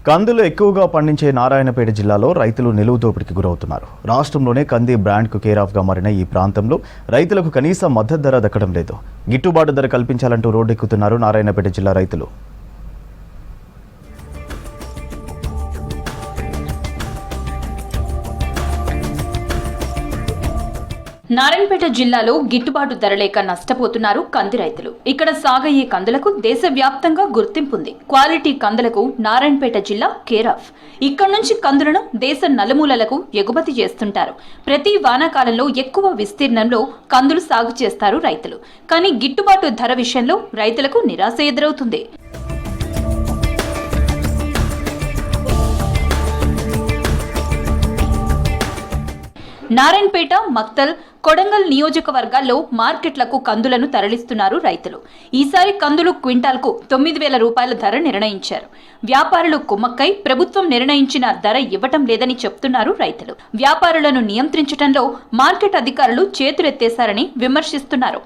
కందులు ఎక్కువగా పండించే నారాయణపేట జిల్లాలో రైతులు నిలువు దోపిడీకి గురవుతున్నారు. రాష్ట్రంలోనే కంది బ్రాండ్కు కేరాఫ్గా మారిన ఈ ప్రాంతంలో రైతులకు కనీస మద్దతు ధర దక్కడం లేదు. గిట్టుబాటు ధర కల్పించాలంటూ రోడ్డెక్కుతున్నారు నారాయణపేట జిల్లా రైతులు. నారాయణపేట జిల్లాలో గిట్టుబాటు ధర లేక నష్టపోతున్నారు కంది రైతులు. ఇక్కడ సాగయ్యే కందులకు దేశవ్యాప్తంగా గుర్తింపుంది. క్వాలిటీ కందులకు నారాయణపేట జిల్లా కేరాఫ్. ఇక్కడ నుంచి కందులను దేశ నలుమూలలకు ఎగుమతి చేస్తుంటారు. ప్రతి వానాకాలంలో ఎక్కువ విస్తీర్ణంలో కందులు సాగు చేస్తారు రైతులు. కానీ గిట్టుబాటు ధర విషయంలో రైతులకు నిరాశ ఎదురవుతుంది. నారాయణపేట, మక్తల్, కొడంగల్ నియోజకవర్గాల్లో మార్కెట్లకు కందులను తరలిస్తున్నారు రైతులు. ఈసారి కందులు క్వింటాల్కు 9,000 రూపాయల ధర నిర్ణయించారు. వ్యాపారులు కుమ్మక్కై ప్రభుత్వం నిర్ణయించిన ధర ఇవ్వటం లేదని చెప్తున్నారు రైతులు. వ్యాపారులను నియంత్రించడంలో మార్కెట్ అధికారులు చేతులెత్తేశారని విమర్శిస్తున్నారు.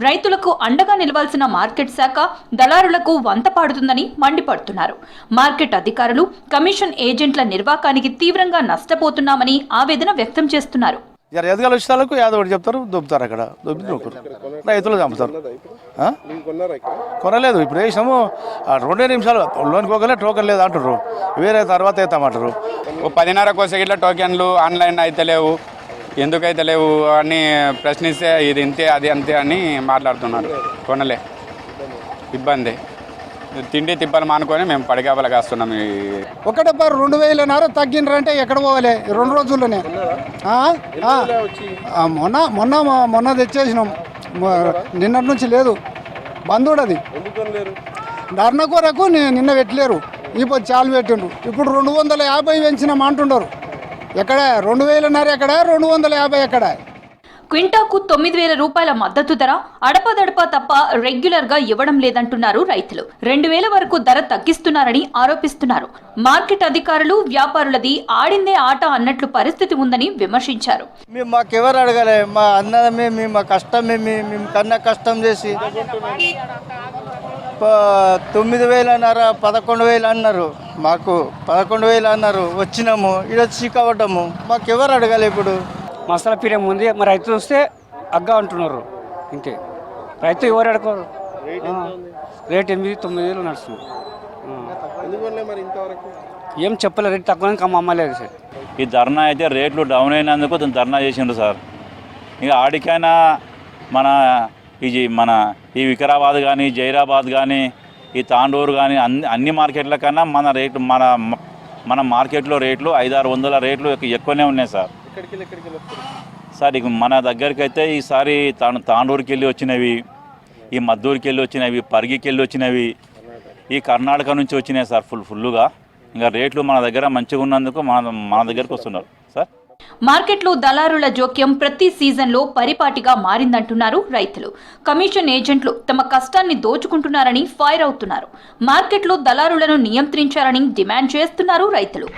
రైతులకు అండగా నిలవాల్సిన మార్కెట్ శాఖ దళారులకు వంత పాడుతుందని మండిపడుతున్నారు. మార్కెట్ అధికారులు, కమిషన్ ఏజెంట్ల నిర్వాకానికి తీవ్రంగా నష్టపోతున్నామని ఆవేదన వ్యక్తం చేస్తున్నారు. ఎదగాల విషయాలకు యాదవ్ చెప్తారు, దొబ్బుతారు. అక్కడ దొబ్బి దొక్కుతారు, రైతులు చంపుతారు. కొనలేదు. ఇప్పుడు వేసాము 2 నిమిషాలు లోనికి పోగలే టోకెన్ లేదు అంటారు. వేరే తర్వాత వేస్తామంటారు. 10:30 కోసం ఇట్లా టోకెన్లు ఆన్లైన్ అయితే లేవు, ఎందుకైతే లేవు అని ప్రశ్నిస్తే ఇది ఇంతే అది అంతే అని మాట్లాడుతున్నారు. కొనలే, ఇబ్బంది. తిండి తిప్పలు మానుకొని మేము పడిగాపలు కాస్తున్నాం. 2,000 తగ్గినరంటే ఎక్కడ పోవాలి? 2 రోజుల్లోనే మొన్న తెచ్చేసినాం. నిన్నటి నుంచి లేదు, బంద్. అది ధర్నా కొరకు నిన్న పెట్టలేరు, ఇప్పుడు చాలు పెట్టిండ్రు. ఇప్పుడు 250 పెంచినాం అంటుండరు. ఎక్కడ 2,000 ఎక్కడ, 250 ఎక్కడ? క్వింటాకు 9,000 రూపాయల మద్దతు ధర అడపదడప తప్ప రెగ్యులర్ గా ఇవ్వడం లేదంటున్నారు రైతులు. 2,000 వరకు ధర తగ్గిస్తున్నారని ఆరోపిస్తున్నారు. మార్కెట్ అధికారులు, వ్యాపారులది ఆడిందే ఆట అన్నట్లు పరిస్థితి ఉందని విమర్శించారు. మాకెవరు అడగలే, మా అన్నమే, మా కష్టమే, మేము కన్నా కష్టం చేసి 9,000 11,000 అన్నారు. మాకు 11,000 అన్నారు. వచ్చినాము, ఇక్కడ చీకవటము. మాకెవరు అడగలే. ఇప్పుడు మసాలా పీరియడ్ ఉంది, మరి రైతులు వస్తే అగ్గా అంటున్నారు. ఇంతే, రైతు ఎవరు అడగరు. రేట్ 8,000-9,000 నడుస్తుంది. ఏం చెప్పలేదు, రేట్ తక్కువ అమ్మలేదు సార్. ఈ ధర్నా అయితే రేట్లు డౌన్ అయినందుకు ధర్నా చేసిండ్రు సార్. ఇక ఆడికైనా ఈ వికారాబాద్ కానీ, జైరాబాద్ కానీ, ఈ తాండూరు కానీ అన్ని మార్కెట్ల కన్నా మన మార్కెట్లో రేట్లు 500-600 రేట్లు ఎక్కువనే ఉన్నాయి సార్. సార్ ఇక మన దగ్గరికి అయితే ఈసారి తాండూరుకి వెళ్ళి వచ్చినవి, ఈ మద్దూరుకి వెళ్ళి వచ్చినవి, పరిగికి వెళ్ళి వచ్చినవి, ఈ కర్ణాటక నుంచి వచ్చినాయి సార్. ఫుల్గా ఇంకా రేట్లు మన దగ్గర మంచిగా ఉన్నందుకు మన దగ్గరకు వస్తున్నారు సార్. మార్కెట్లో దళారుల జోక్యం ప్రతి సీజన్లో పరిపాటిగా మారిందంటున్నారు రైతులు. కమిషన్ ఏజెంట్లు తమ కష్టాన్ని దోచుకుంటున్నారని ఫైర్ అవుతున్నారు. మార్కెట్లో దళారులను నియంత్రించాలని డిమాండ్ చేస్తున్నారు రైతులు.